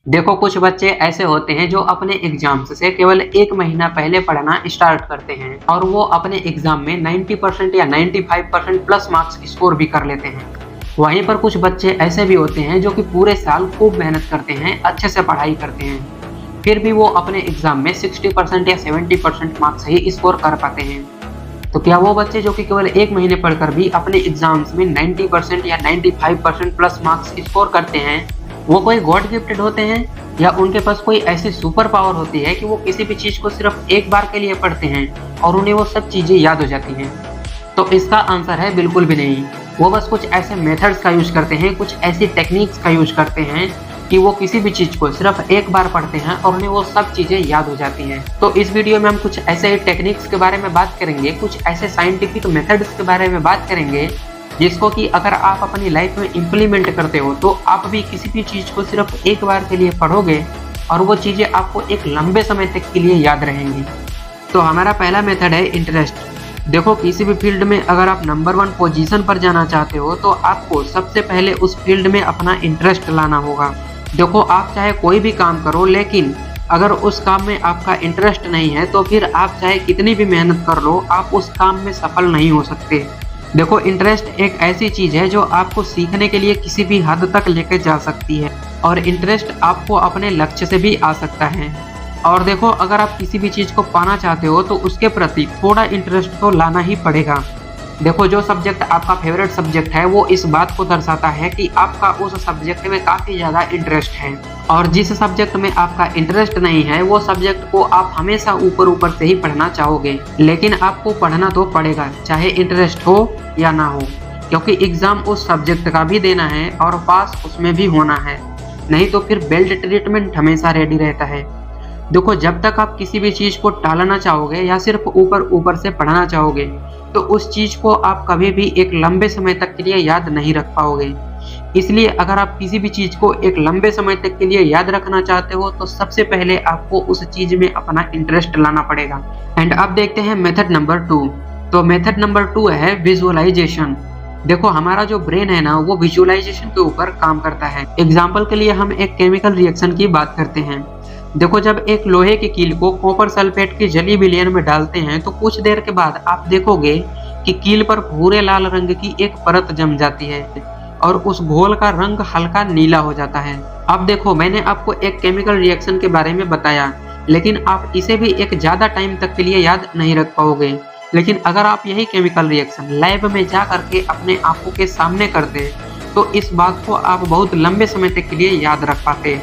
देखो कुछ बच्चे ऐसे होते हैं जो अपने एग्जाम्स से केवल 1 महीना पहले पढ़ना स्टार्ट करते हैं और वो अपने एग्जाम में 90% या 95% प्लस मार्क्स स्कोर भी कर लेते हैं। वहीं पर कुछ बच्चे ऐसे भी होते हैं जो कि पूरे साल खूब मेहनत करते हैं, अच्छे से पढ़ाई करते हैं, फिर भी वो अपने एग्जाम में 60% या 70% मार्क्स ही स्कोर कर पाते हैं। तो क्या वो बच्चे जो कि केवल 1 महीने पढ़कर भी अपने एग्जाम्स में 90% या 95% प्लस मार्क्स स्कोर करते हैं, वो कोई गॉड गिफ्टेड होते हैं या उनके पास कोई ऐसी सुपर पावर होती है कि वो किसी भी चीज को सिर्फ एक बार के लिए पढ़ते हैं और उन्हें वो सब चीजें याद हो जाती हैं? तो इसका आंसर है बिल्कुल भी नहीं। वो बस कुछ ऐसे मेथड्स का यूज करते हैं, कुछ ऐसी टेक्निक्स का यूज करते हैं कि वो किसी भी चीज को सिर्फ एक बार पढ़ते हैं और उन्हें वो सब चीजें याद हो जाती हैं। तो इस वीडियो में हम कुछ ऐसे टेक्निक्स के बारे में बात करेंगे, कुछ ऐसे साइंटिफिक मेथड्स के बारे में बात करेंगे जिसको कि अगर आप अपनी लाइफ में इम्प्लीमेंट करते हो तो आप भी किसी भी चीज को सिर्फ एक बार के लिए पढ़ोगे और वो चीजें आपको एक लंबे समय तक के लिए याद रहेंगी। तो हमारा पहला मेथड है इंटरेस्ट। देखो किसी भी फील्ड में अगर आप नंबर 1 पोजीशन पर जाना चाहते हो तो आपको सबसे पहले उस फील्ड में अपना इंटरेस्ट लाना होगा। देखो आप चाहे कोई भी काम करो, लेकिन अगर उस काम में आपका इंटरेस्ट नहीं है तो फिर आप चाहे कितनी भी मेहनत कर लो, आप उस काम में सफल नहीं हो सकते। देखो इंटरेस्ट एक ऐसी चीज है जो आपको सीखने के लिए किसी भी हद तक लेकर जा सकती है और इंटरेस्ट आपको अपने लक्ष्य से भी आ सकता है। और देखो अगर आप किसी भी चीज को पाना चाहते हो तो उसके प्रति थोड़ा इंटरेस्ट तो लाना ही पड़ेगा। देखो जो सब्जेक्ट आपका फेवरेट सब्जेक्ट है वो इस बात को दर्शाता है कि आपका उस सब्जेक्ट में काफी ज्यादा इंटरेस्ट है, और जिस सब्जेक्ट में आपका इंटरेस्ट नहीं है वो सब्जेक्ट को आप हमेशा ऊपर ऊपर से ही पढ़ना चाहोगे, लेकिन आपको पढ़ना तो पड़ेगा चाहे इंटरेस्ट हो या ना हो, क्योंकि एग्जाम उस सब्जेक्ट का भी देना है और पास उसमें भी होना है, नहीं तो फिर बेल्ट ट्रीटमेंट हमेशा रेडी रहता है। देखो जब तक आप किसी भी चीज को टालना चाहोगे या सिर्फ ऊपर ऊपर से पढ़ना चाहोगे तो उस चीज को आप कभी भी एक लंबे समय तक के लिए याद नहीं रख पाओगे। इसलिए अगर आप किसी भी चीज को एक लंबे समय तक के लिए याद रखना चाहते हो तो सबसे पहले आपको उस चीज में अपना इंटरेस्ट लाना पड़ेगा। एंड अब देखते हैं मेथड नंबर 2। तो मेथड नंबर 2 है विजुअलाइजेशन। देखो हमारा जो ब्रेन है ना वो विजुअलाइजेशन के ऊपर काम करता है। एग्जाम्पल के लिए हम एक केमिकल रिएक्शन की बात करते हैं। देखो जब एक लोहे की कील को कॉपर सल्फेट की जली विलयन में डालते हैं तो कुछ देर के बाद आप देखोगे कि कील पर भूरे लाल रंग की एक परत जम जाती है और उस घोल का रंग हल्का नीला हो जाता है। अब देखो मैंने आपको एक केमिकल रिएक्शन के बारे में बताया, लेकिन आप इसे भी एक ज्यादा टाइम तक के लिए याद नहीं रख पाओगे। लेकिन अगर आप यही केमिकल रिएक्शन लैब में जा करके अपने आंखों के सामने करते तो इस बात को आप बहुत लंबे समय तक के लिए याद रख पाते,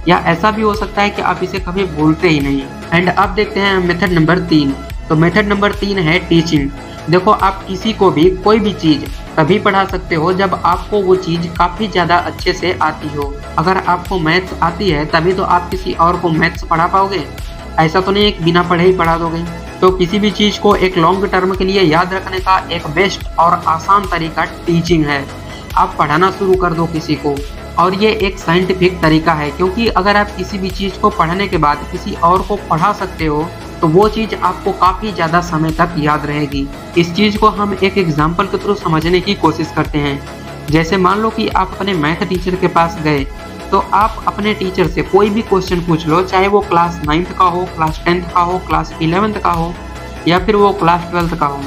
या ऐसा भी हो सकता है कि आप इसे कभी भूलते ही नहीं। एंड अब देखते हैं मेथड नंबर 3। तो मेथड नंबर 3 है टीचिंग। देखो आप किसी को भी कोई भी चीज तभी पढ़ा सकते हो जब आपको वो चीज काफी ज्यादा अच्छे से आती हो। अगर आपको मैथ्स आती है तभी तो आप किसी और को मैथ्स पढ़ा पाओगे, ऐसा तो नहीं एक बिना पढ़े ही पढ़ा दोगे। तो किसी भी चीज को एक लॉन्ग टर्म के लिए याद रखने का एक बेस्ट और आसान तरीका टीचिंग है। आप पढ़ाना शुरू कर दो किसी को, और ये एक साइंटिफिक तरीका है, क्योंकि अगर आप किसी भी चीज को पढ़ने के बाद किसी और को पढ़ा सकते हो तो वो चीज आपको काफी ज्यादा समय तक याद रहेगी। इस चीज को हम एक एग्जांपल के थ्रू समझने की कोशिश करते हैं। जैसे मान लो कि आप अपने मैथ टीचर के पास गए, तो आप अपने टीचर से कोई भी क्वेश्चन पूछ लो, चाहे वो क्लास 9th का हो, क्लास 10th का हो, क्लास 11th का हो या फिर वो क्लास 12th का हो,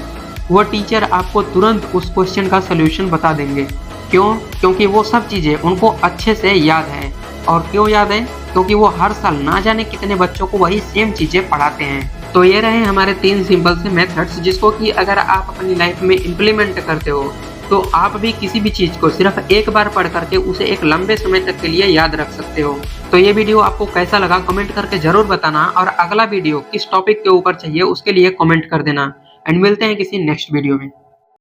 वो टीचर आपको तुरंत उस क्वेश्चन का सोल्यूशन बता देंगे। क्यों? क्योंकि वो सब चीजें उनको अच्छे से याद है। और क्यों याद है? क्योंकि वो हर साल ना जाने कितने बच्चों को वही सेम चीजें पढ़ाते हैं। तो ये रहे हमारे 3 सिंपल से मेथड्स, जिसको कि अगर आप अपनी लाइफ में इम्प्लीमेंट करते हो तो आप भी किसी भी चीज को सिर्फ एक बार पढ़ करके उसे एक लंबे समय तक के लिए याद रख सकते हो। तो ये वीडियो आपको कैसा लगा कमेंट करके जरूर बताना, और अगला वीडियो किस टॉपिक के ऊपर चाहिए उसके लिए कमेंट कर देना। एंड मिलते हैं किसी नेक्स्ट वीडियो में।